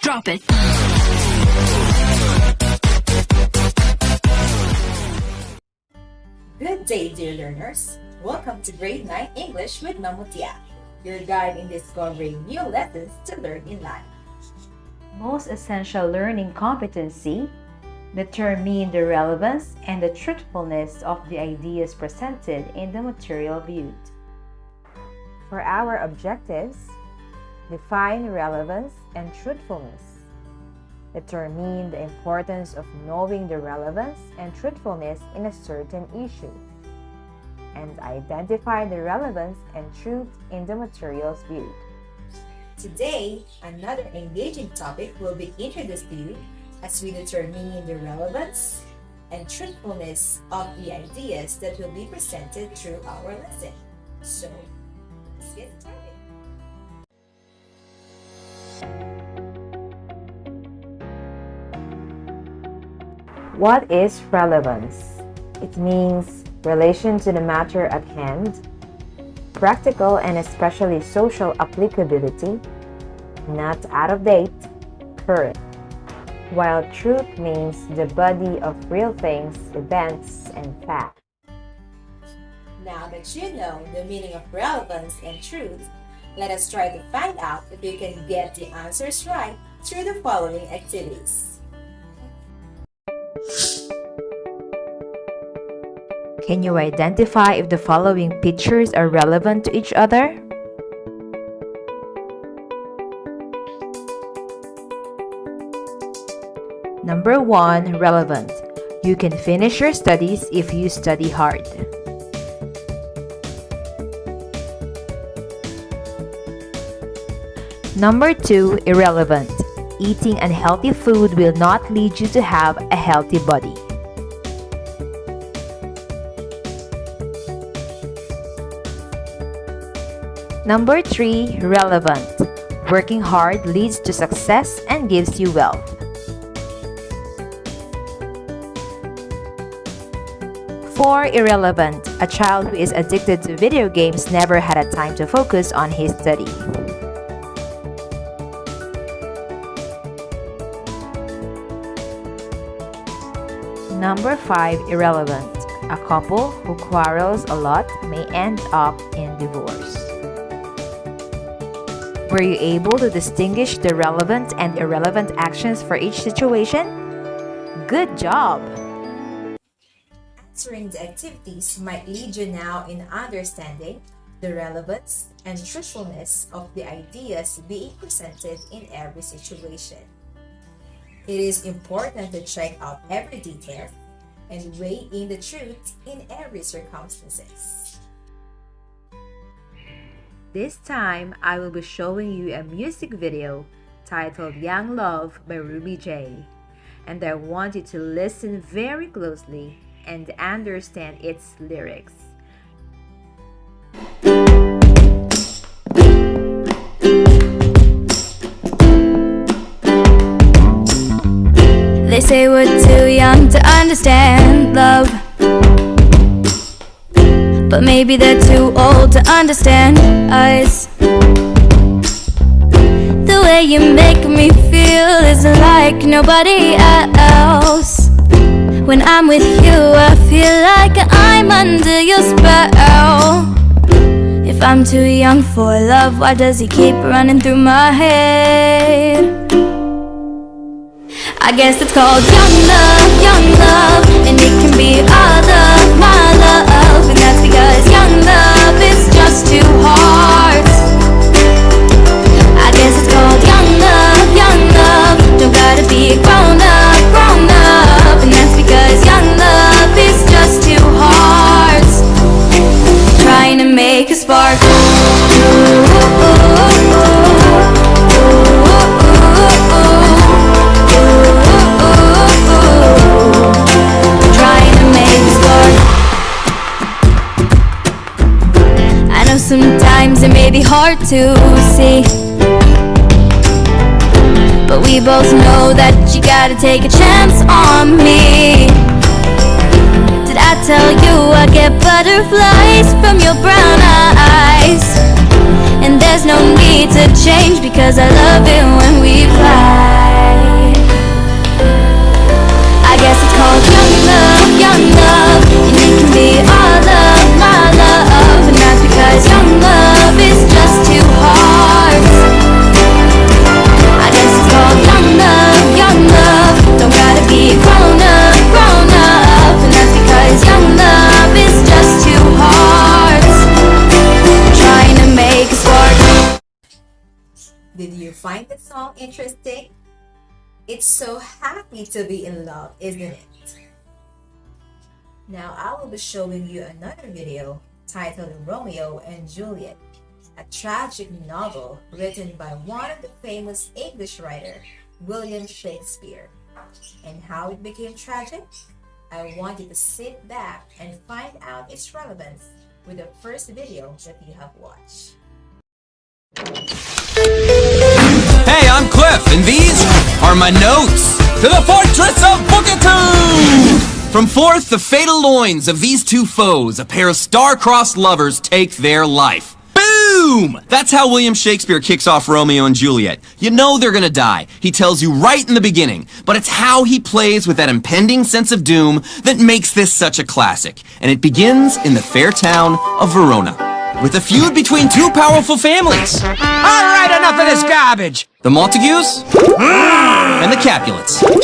Drop it. Good day, dear learners. Welcome to Grade 9 English with Mamutia, your guide in discovering new lessons to learn in life. Most essential learning competency: determine the relevance and the truthfulness of the ideas presented in the material viewed. For our objectives, define relevance and truthfulness. Determine the importance of knowing the relevance and truthfulness in a certain issue. And identify the relevance and truth in the materials viewed. Today, another engaging topic will be introduced to you as we determine the relevance and truthfulness of the ideas that will be presented through our lesson. So, let's get started. What is relevance? It means relation to the matter at hand, practical and especially social applicability, not out of date, current. While truth means the body of real things, events, and facts. Now that you know the meaning of relevance and truth, let us try to find out if you can get the answers right through the following activities. Can you identify if the following pictures are relevant to each other? Number 1, relevant. You can finish your studies if you study hard. Number 2, irrelevant. Eating unhealthy food will not lead you to have a healthy body. Number 3, relevant. Working hard leads to success and gives you wealth. For irrelevant, a child who is addicted to video games never had a time to focus on his study. Number 5, irrelevant. A couple who quarrels a lot may end up in divorce. Were you able to distinguish the relevant and irrelevant actions for each situation? Good job! Answering the activities might lead you now in understanding the relevance and truthfulness of the ideas being presented in every situation. It is important to check out every detail and weigh in the truth in every circumstances. This time, I will be showing you a music video titled Young Love by Ruby J. And I want you to listen very closely and understand its lyrics. They say we're too young to understand love, but maybe they're too old to understand us. The way you make me feel is like nobody else. When I'm with you, I feel like I'm under your spell. If I'm too young for love, why does he keep running through my head? I guess it's called young love, and it can be all of my love, and that's because young love is just two hearts. I guess it's called young love, don't gotta be grown up, and that's because young love is just two hearts trying to make a spark. Sometimes it may be hard to see, but we both know that you gotta take a chance on me. Did I tell you I get butterflies from your brown eyes? And there's no need to change because I love it when we fly. interesting? It's so happy to be in love, isn't it? Now I will be showing you another video titled Romeo and Juliet, a tragic novel written by one of the famous English writer, William Shakespeare. And how it became tragic? I want you to sit back and find out its relevance with the first video that you have watched. Hey, I'm Cliff, and these are my notes to the Fortress of Bookatoon! From forth the fatal loins of these two foes, a pair of star-crossed lovers take their life. Boom! That's how William Shakespeare kicks off Romeo and Juliet. You know they're gonna die. He tells you right in the beginning. But it's how he plays with that impending sense of doom that makes this such a classic. And it begins in the fair town of Verona, with a feud between two powerful families. All right, enough of this garbage. The Montagues and the Capulets. From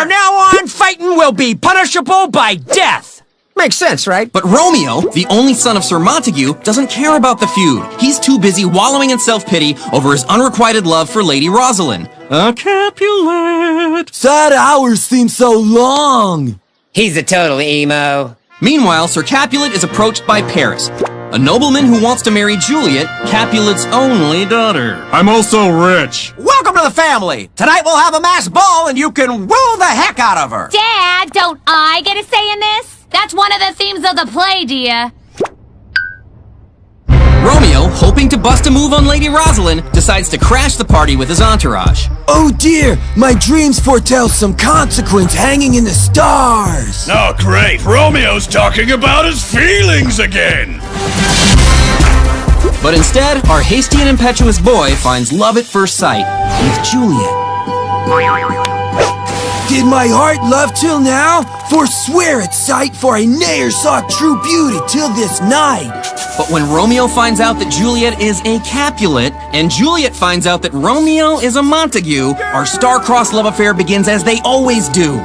now on, fighting will be punishable by death. Makes sense, right? But Romeo, the only son of Sir Montague, doesn't care about the feud. He's too busy wallowing in self-pity over his unrequited love for Lady Rosalind. A Capulet. Sad hours seem so long. He's a total emo. Meanwhile, Sir Capulet is approached by Paris, a nobleman who wants to marry Juliet, Capulet's only daughter. I'm also rich. Welcome to the family. Tonight we'll have a mass ball and you can woo the heck out of her. Dad, don't I get a say in this? That's one of the themes of the play, dear. Romeo, hoping to bust a move on Lady Rosalind, decides to crash the party with his entourage. Oh dear, my dreams foretell some consequence hanging in the stars. Oh, great. Romeo's talking about his feelings again. But instead, our hasty and impetuous boy finds love at first sight with Juliet. Did my heart love till now? Forswear its sight, for I ne'er saw true beauty till this night. But when Romeo finds out that Juliet is a Capulet, and Juliet finds out that Romeo is a Montague, our star-crossed love affair begins as they always do,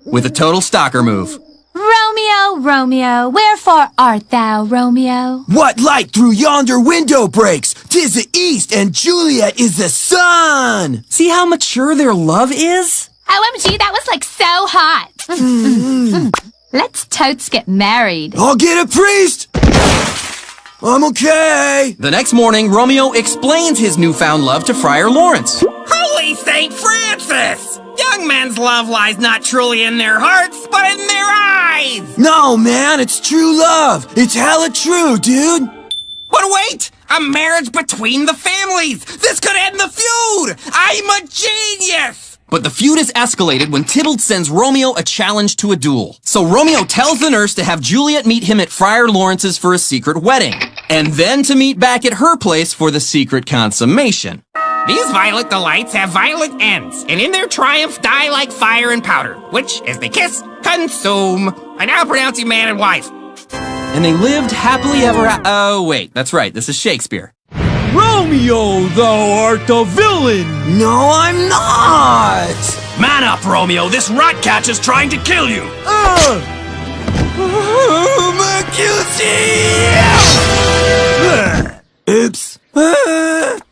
with a total stalker move. Romeo, Romeo, wherefore art thou, Romeo? What light through yonder window breaks? 'Tis the east, and Juliet is the sun. See how mature their love is? OMG, that was like so hot. Let's totes get married. I'll get a priest. I'm okay. The next morning, Romeo explains his newfound love to Friar Lawrence. Holy St. Francis! Young men's love lies not truly in their hearts, but in their eyes! No, man, it's true love. It's hella true, dude. But wait! A marriage between the families! This could end the feud! I'm a genius! But the feud is escalated when Tybalt sends Romeo a challenge to a duel. So Romeo tells the nurse to have Juliet meet him at Friar Lawrence's for a secret wedding, and then to meet back at her place for the secret consummation. These violet delights have violent ends, and in their triumph die like fire and powder, which, as they kiss, consume. I now pronounce you man and wife. And they lived happily ever oh, wait, that's right, this is Shakespeare. Romeo, thou art a villain. No, I'm not. Man up, Romeo. This ratcatch is trying to kill you. Oops.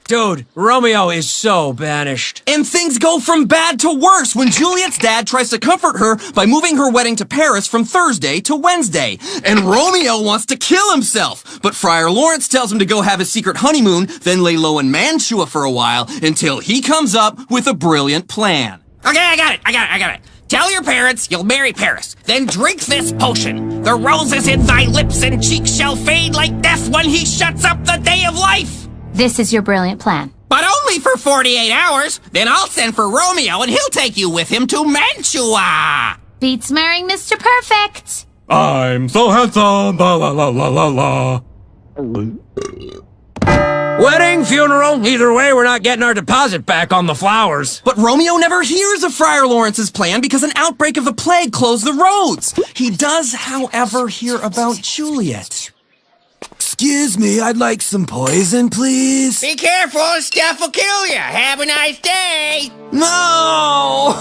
Dude, Romeo is so banished. And things go from bad to worse when Juliet's dad tries to comfort her by moving her wedding to Paris from Thursday to Wednesday. And Romeo wants to kill himself, but Friar Lawrence tells him to go have his secret honeymoon, then lay low in Mantua for a while until he comes up with a brilliant plan. Okay, I got it. Tell your parents you'll marry Paris. Then drink this potion. The roses in thy lips and cheeks shall fade like death when he shuts up the day of life. This is your brilliant plan. But only for 48 hours. Then I'll send for Romeo and he'll take you with him to Mantua. Beats marrying Mr. Perfect. I'm so handsome. La la la la la la. Wedding, funeral, either way, we're not getting our deposit back on the flowers. But Romeo never hears of Friar Lawrence's plan because an outbreak of the plague closed the roads. He does, however, hear about Juliet. Excuse me, I'd like some poison, please. Be careful, stuff will kill you. Have a nice day. No!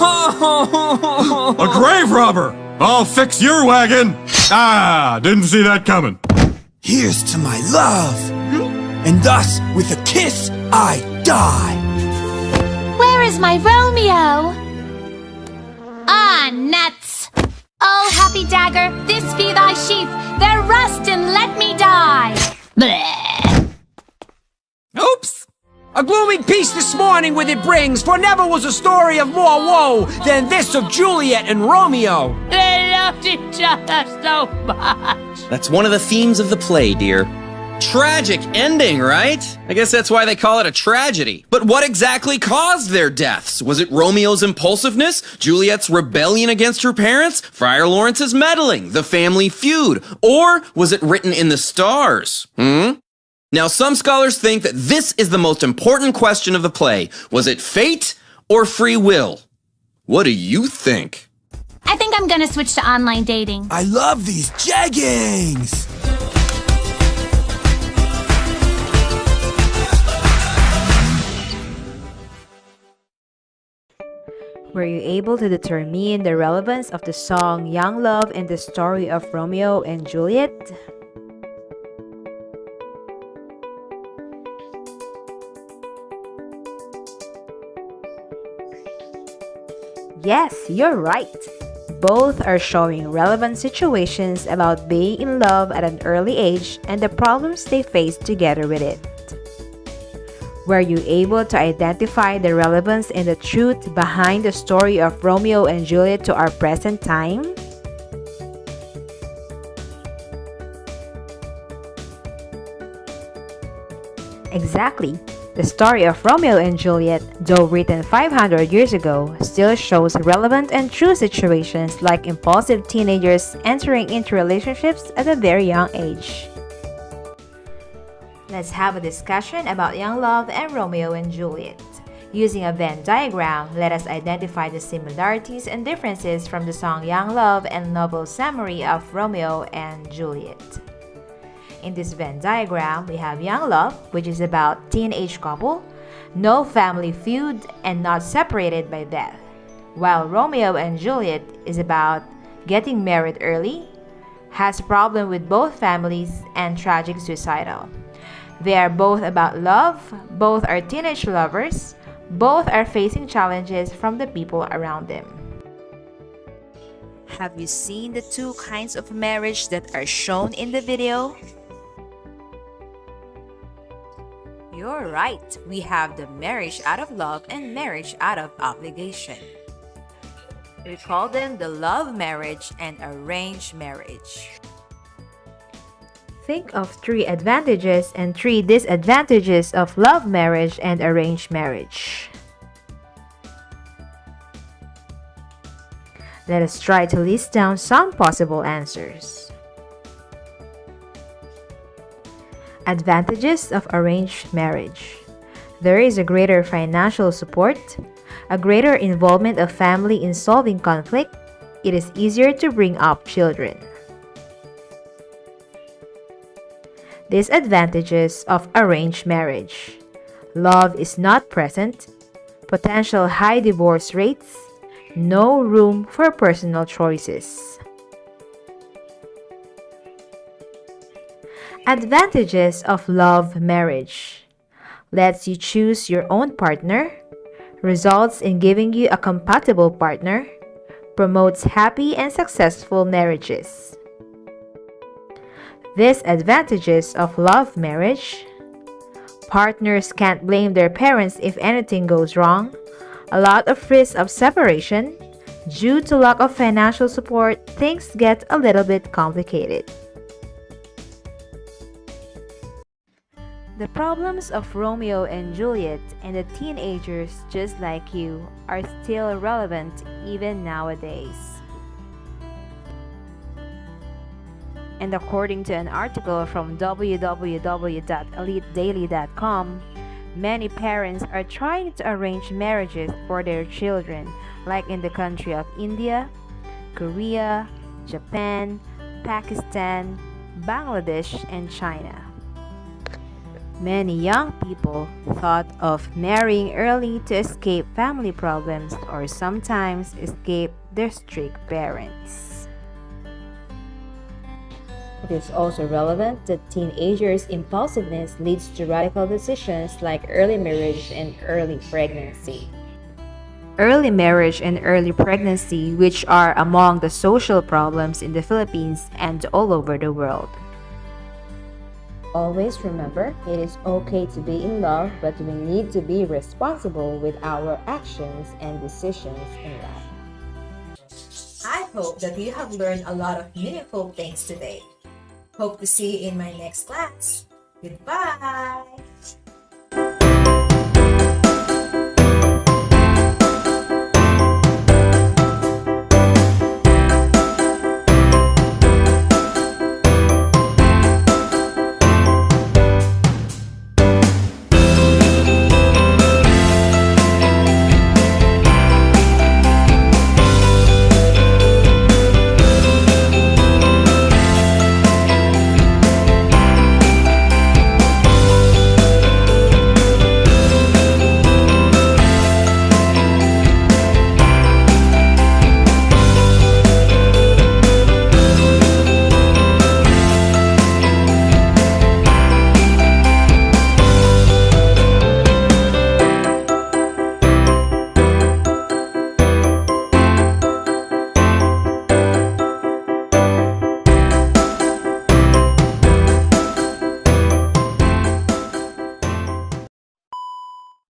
A grave robber. I'll fix your wagon. Ah, didn't see that coming. Here's to my love. And thus, with a kiss, I die. is my Romeo. Ah, nuts. Oh, happy dagger, this be thy sheath. There rust and let me die. Bleh. Oops! A gloomy peace this morning with it brings, for never was a story of more woe than this of Juliet and Romeo. They loved each other so much. That's one of the themes of the play, dear. Tragic ending, right? I guess that's why they call it a tragedy. But what exactly caused their deaths? Was it Romeo's impulsiveness, Juliet's rebellion against her parents, Friar Lawrence's meddling, the family feud, or was it written in the stars? Now, some scholars think that this is the most important question of the play. Was it fate or free will? What do you think? I think I'm gonna switch to online dating. I love these jeggings! Were you able to determine the relevance of the song Young Love and the story of Romeo and Juliet? Yes, you're right. Both are showing relevant situations about being in love at an early age and the problems they face together with it. Were you able to identify the relevance and the truth behind the story of Romeo and Juliet to our present time? Exactly. The story of Romeo and Juliet, though written 500 years ago, still shows relevant and true situations like impulsive teenagers entering into relationships at a very young age. Let's have a discussion about Young Love and Romeo and Juliet. Using a Venn diagram, let us identify the similarities and differences from the song Young Love and novel summary of Romeo and Juliet. In this Venn diagram, we have Young Love, which is about teenage couple, no family feud, and not separated by death. While Romeo and Juliet is about getting married early, has problem with both families, and tragic suicidal. They are both about love, both are teenage lovers, both are facing challenges from the people around them. Have you seen the two kinds of marriage that are shown in the video? You're right. We have the marriage out of love and marriage out of obligation. We call them the love marriage and arranged marriage. Think of 3 advantages and 3 disadvantages of love marriage and arranged marriage. Let us try to list down some possible answers. Advantages of arranged marriage. There is a greater financial support, a greater involvement of family in solving conflict. It is easier to bring up children. Disadvantages of arranged marriage. Love is not present, potential high divorce rates, no room for personal choices. Advantages of love marriage. Lets you choose your own partner, results in giving you a compatible partner, promotes happy and successful marriages. Disadvantages of love marriage. Partners can't blame their parents if anything goes wrong. A lot of risk of separation. Due to lack of financial support, things get a little bit complicated. The problems of Romeo and Juliet and the teenagers just like you are still relevant even nowadays. And according to an article from www.elitedaily.com, many parents are trying to arrange marriages for their children, like in the country of India, Korea, Japan, Pakistan, Bangladesh, and China. Many young people thought of marrying early to escape family problems or sometimes escape their strict parents. It is also relevant that teenagers' impulsiveness leads to radical decisions like early marriage and early pregnancy. early marriage and early pregnancy, which are among the social problems in the Philippines and all over the world. Always remember, it is okay to be in love, but we need to be responsible with our actions and decisions in life. I hope that you have learned a lot of meaningful things today. Hope to see you in my next class. Goodbye!